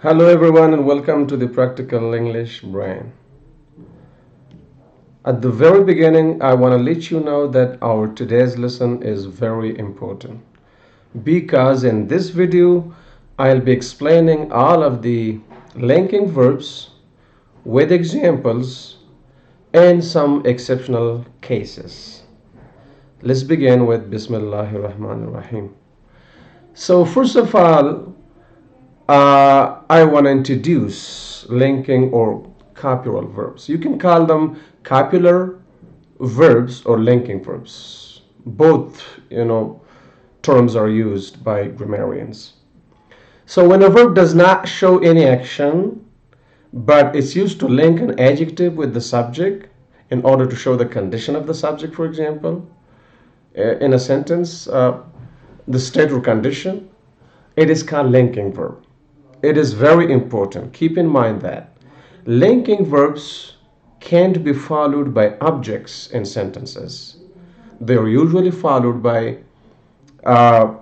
Hello everyone and welcome to the Practical English Brain. At the very beginning, I want to let you know that our today's lesson is very important because in this video, I'll be explaining all of the linking verbs with examples and some exceptional cases. Let's begin with Bismillahir Rahmanir Rahim. So first of all, I want to introduce linking or copular verbs. You can call them copular verbs or linking verbs. Both, terms are used by grammarians. So when a verb does not show any action, but it's used to link an adjective with the subject in order to show the condition of the subject, for example, in a sentence, the state or condition, it is called linking verb. It is very important. Keep in mind that linking verbs can't be followed by objects in sentences. They are usually followed by uh,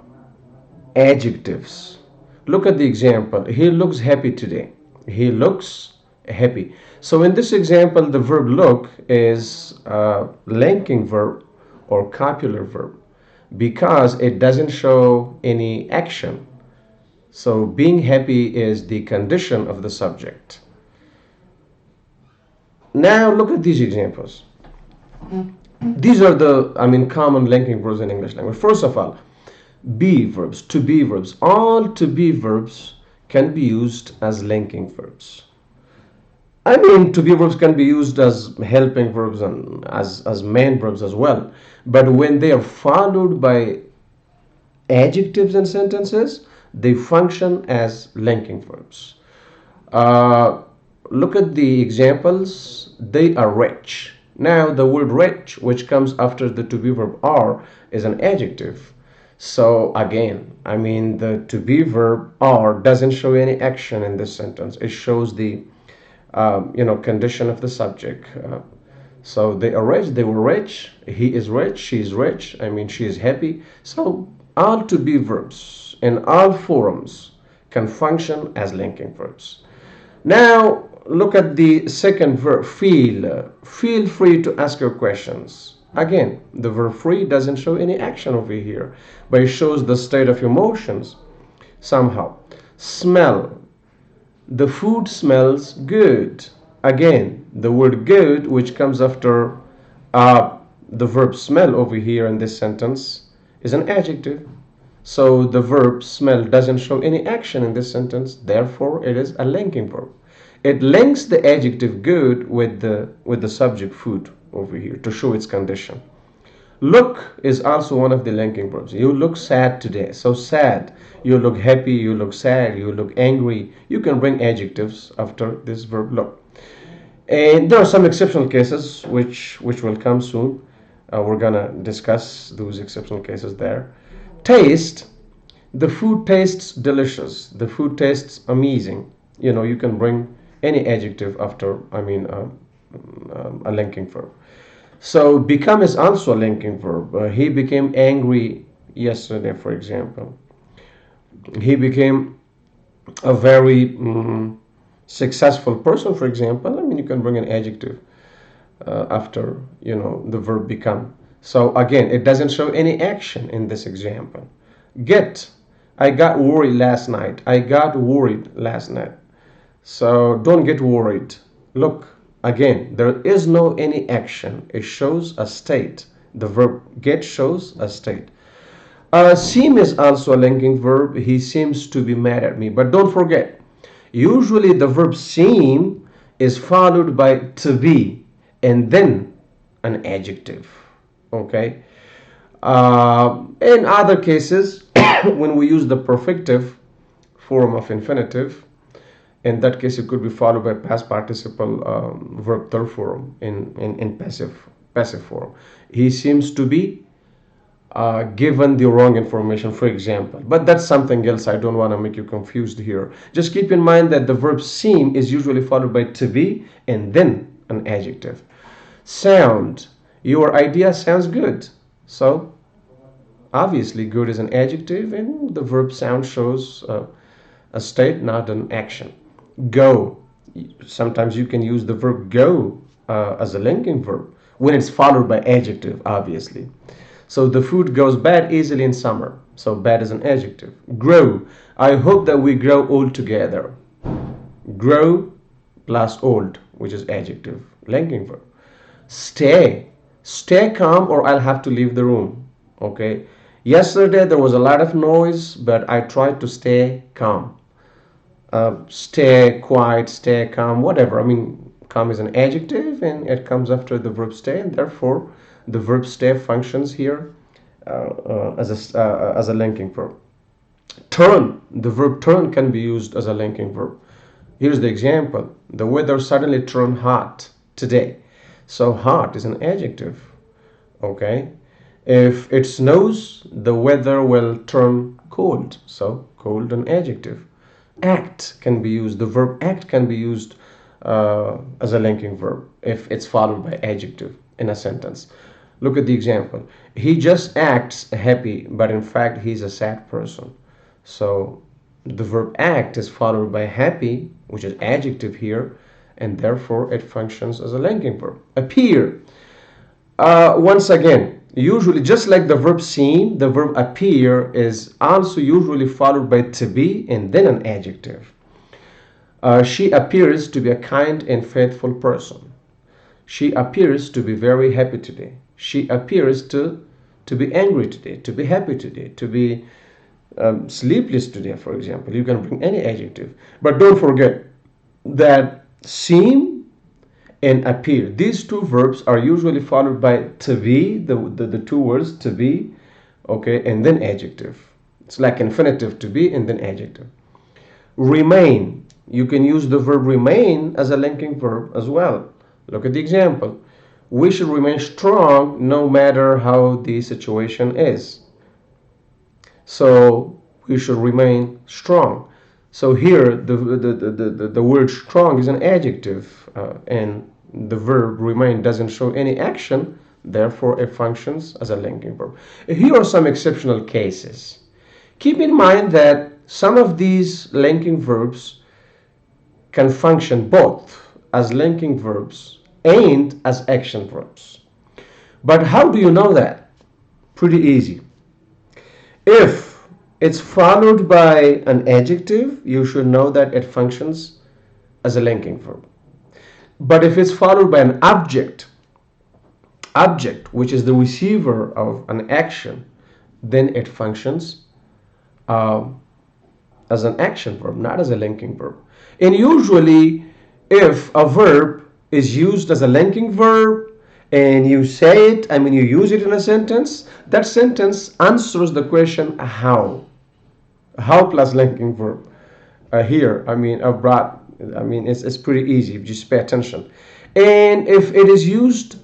adjectives. Look at the example. He looks happy today. He looks happy. So in this example, the verb look is a linking verb or copular verb because it doesn't show any action. So being happy is the condition of the subject. Now look at these examples. These are the, common linking verbs in English language. First of all, be verbs, to be verbs. All to be verbs can be used as linking verbs. To be verbs can be used as helping verbs and as main verbs as well. But when they are followed by adjectives in sentences, they function as linking verbs. Look at the examples. They are rich. Now, the word rich, which comes after the to be verb are, is an adjective. So again, the to be verb are doesn't show any action in this sentence. It shows the condition of the subject. So they are rich. They were rich. He is rich. She is rich. She is happy. So all to be verbs in all forms can function as linking verbs. Now look at the second verb, feel. Feel free to ask your questions. Again, the verb free doesn't show any action over here, but it shows the state of emotions somehow. Smell. The food smells good. Again, the word good, which comes after the verb smell over here in this sentence, is an adjective. So the verb smell doesn't show any action in this sentence. Therefore, it is a linking verb. It links the adjective good with the subject food over here to show its condition. Look is also one of the linking verbs. You look sad today. So sad. You look happy. You look sad. You look angry. You can bring adjectives after this verb look. And there are some exceptional cases which will come soon. We're gonna discuss those exceptional cases there. Taste. The food tastes delicious. The food tastes amazing. You can bring any adjective after a linking verb. So become is also a linking verb. He became angry yesterday, for example. He became a very successful person, for example. You can bring an adjective after the verb become. So again, it doesn't show any action in this example. Get. I got worried last night. I got worried last night. So don't get worried. Look, again, there is no any action. It shows a state. The verb get shows a state. Seem is also a linking verb. He seems to be mad at me. But don't forget, usually the verb seem is followed by to be and then an adjective. Okay. In other cases, when we use the perfective form of infinitive, in that case it could be followed by past participle verb third form in passive form. He seems to be given the wrong information, for example, but that's something else. I don't want to make you confused here. Just keep in mind that the verb seem is usually followed by to be and then an adjective. Sound. Your idea sounds good. So obviously good is an adjective and the verb sound shows a state, not an action. Go. Sometimes you can use the verb go as a linking verb when it's followed by adjective, obviously. So the food goes bad easily in summer. So bad is an adjective. Grow. I hope that we grow old together. Grow plus old, which is adjective, linking verb. Stay. Stay calm or I'll have to leave the room. Okay. Yesterday there was a lot of noise, but I tried to stay calm. Stay quiet, stay calm, whatever. I mean, calm is an adjective and it comes after the verb stay, and therefore the verb stay functions here as a linking verb. Turn. The verb turn can be used as a linking verb. Here's the example. The weather suddenly turned hot today. So hot is an adjective. Okay. If it snows, the weather will turn cold. So cold an adjective. Act can be used. The verb act can be used as a linking verb if it's followed by adjective in a sentence. Look at the example. He just acts happy, but in fact he's a sad person. So the verb act is followed by happy, which is adjective here, and therefore it functions as a linking verb. Appear. Once again, usually just like the verb seem, the verb appear is also usually followed by to be and then an adjective. She appears to be a kind and faithful person. She appears to be very happy today. She appears to be angry today, to be happy today, to be sleepless today, for example. You can bring any adjective. But don't forget that seem and appear, these two verbs are usually followed by to be, the two words to be, okay, and then adjective. It's like infinitive, to be and then adjective. Remain. You can use the verb remain as a linking verb as well. Look at the example. We should remain strong no matter how the situation is. So we should remain strong. So here the word strong is an adjective and the verb remain doesn't show any action, therefore it functions as a linking verb. Here are some exceptional cases. Keep in mind that some of these linking verbs can function both as linking verbs and as action verbs. But how do you know that? Pretty easy. If it's followed by an adjective, you should know that it functions as a linking verb. But if it's followed by an object, which is the receiver of an action, then it functions as an action verb, not as a linking verb. And usually, if a verb is used as a linking verb and you say it, I mean you use it in a sentence, that sentence answers the question how. How plus linking verb. Here, I mean, it's pretty easy if you just pay attention. And if it is used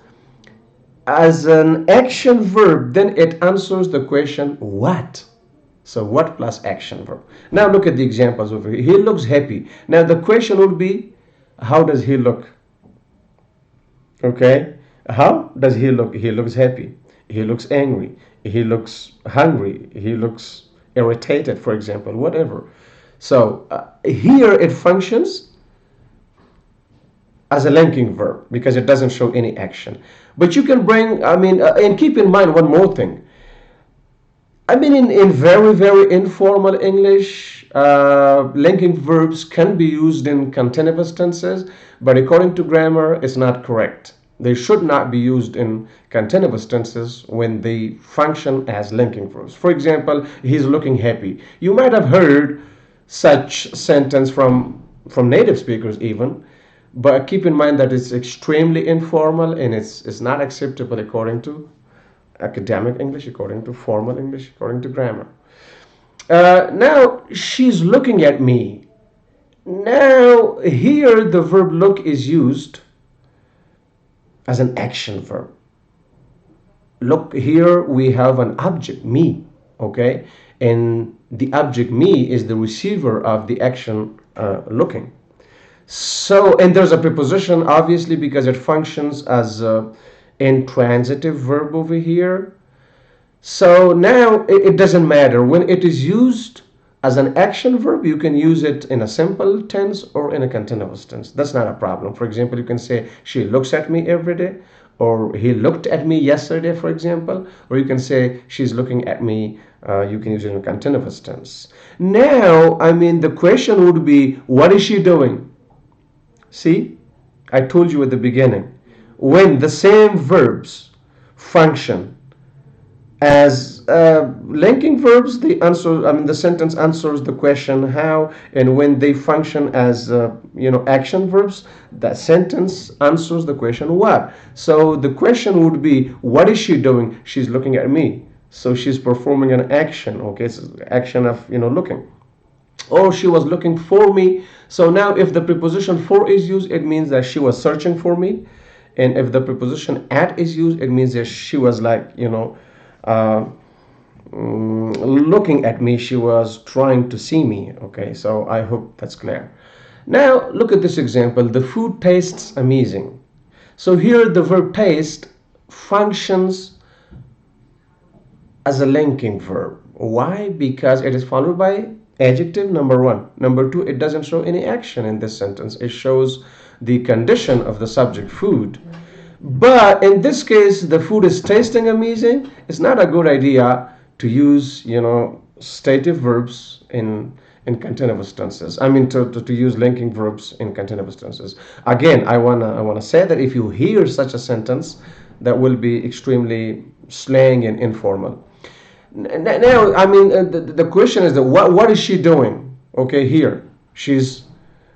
as an action verb, then it answers the question what. So what plus action verb. Now look at the examples over here. He looks happy. Now the question would be, how does he look? Okay, how does he look? He looks happy. He looks angry. He looks hungry. He looks irritated, for example, whatever. So here it functions as a linking verb because it doesn't show any action. But you can bring, and keep in mind one more thing. I mean, in very, very informal English, linking verbs can be used in continuous tenses, but according to grammar, it's not correct. They should not be used in continuous tenses when they function as linking verbs. For example, he's looking happy. You might have heard such sentence from native speakers even, but keep in mind that it's extremely informal and it's not acceptable according to academic English, according to formal English, according to grammar. Now, she's looking at me. Now, here the verb look is used as an action verb. Look, here we have an object, me, okay? And the object me is the receiver of the action looking. So, and there's a preposition, obviously, because it functions as a intransitive verb over here. So now it doesn't matter. When it is used as an action verb, you can use it in a simple tense or in a continuous tense. That's not a problem. For example, you can say she looks at me every day, or he looked at me yesterday, for example, or you can say she's looking at me. You can use it in a continuous tense. Now, I mean, the question would be, what is she doing? See, I told you at the beginning, when the same verbs function as linking verbs, the sentence answers the question how, and when they function as action verbs, that sentence answers the question what. So the question would be, what is she doing? She's looking at me. So she's performing an action. Okay, it's action of looking. Or she was looking for me. So now if the preposition for is used, it means that she was searching for me. And if the preposition at is used, it means that she was uh, looking at me. She was trying to see me. Okay, so I hope that's clear. Now look at this example. The food tastes amazing. So here the verb taste functions as a linking verb. Why? Because it is followed by adjective, number one. Number two, it doesn't show any action in this sentence. It shows the condition of the subject, food. But in this case, the food is tasting amazing. It's not a good idea to use, stative verbs in continuous tenses. I mean, to use linking verbs in continuous tenses. Again, I wanna say that if you hear such a sentence, that will be extremely slang and informal. Now, I mean, the question is that what is she doing? Okay, here she's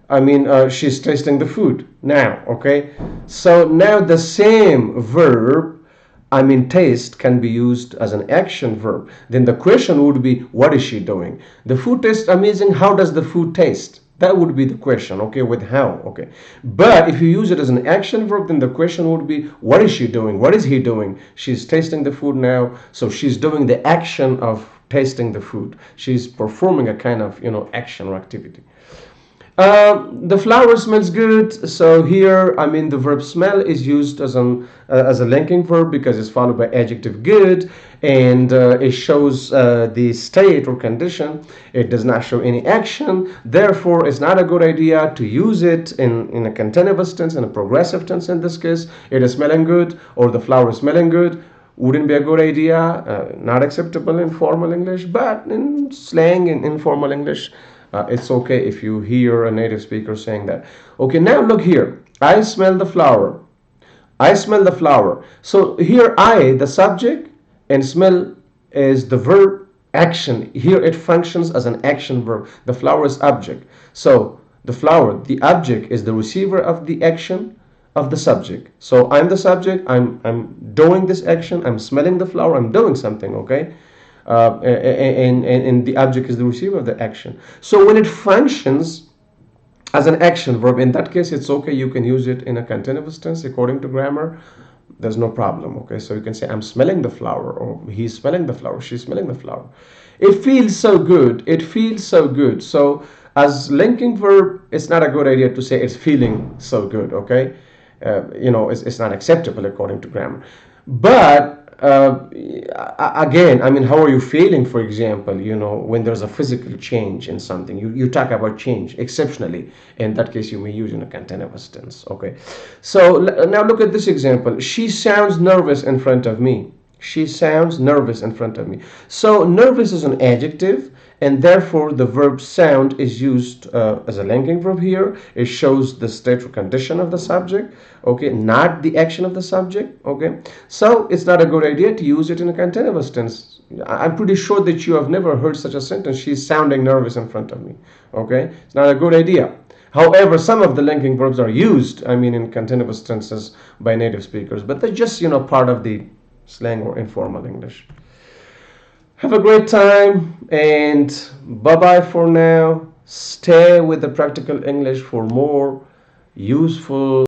tasting the food now. Okay, so now the same verb, taste, can be used as an action verb. Then the question would be, what is she doing? The food tastes amazing. How does the food taste? That would be the question, okay, with how, okay. But if you use it as an action verb, then the question would be, what is she doing? What is he doing? She's tasting the food now, so she's doing the action of tasting the food. She's performing a kind of, action or activity. The flower smells good. So here, the verb smell is used as a linking verb because it's followed by adjective good, and it shows the state or condition. It does not show any action. Therefore, it's not a good idea to use it in a continuous tense, in a progressive tense. In this case, it is smelling good, or the flower is smelling good. Wouldn't be a good idea. Not acceptable in formal English, but in slang and informal English, it's okay if you hear a native speaker saying that. Okay, now look here. I smell the flower. I smell the flower. So here I, the subject, and smell is the verb action. Here it functions as an action verb. The flower is object. So the flower, the object, is the receiver of the action of the subject. So I'm the subject. I'm doing this action. I'm smelling the flower. I'm doing something. Okay. And the object is the receiver of the action. So when it functions as an action verb, in that case, it's okay. You can use it in a continuous tense according to grammar. There's no problem. Okay, so you can say, I'm smelling the flower, or he's smelling the flower, she's smelling the flower. It feels so good. It feels so good. So as linking verb, it's not a good idea to say it's feeling so good. Okay, it's not acceptable according to grammar. But again, how are you feeling, for example, when there's a physical change in something? You talk about change exceptionally. In that case, you may use in a continuous tense. Okay, so now look at this example. She sounds nervous in front of me. She sounds nervous in front of me. So nervous is an adjective, and therefore the verb sound is used as a linking verb here. It shows the state or condition of the subject, okay, not the action of the subject. Okay, so it's not a good idea to use it in a continuous tense. I'm pretty sure that you have never heard such a sentence, she's sounding nervous in front of me. Okay, it's not a good idea. However, some of the linking verbs are used, in continuous tenses by native speakers, but they're just, part of the slang or informal English. Have a great time, and bye-bye for now. Stay with the Practical English for more useful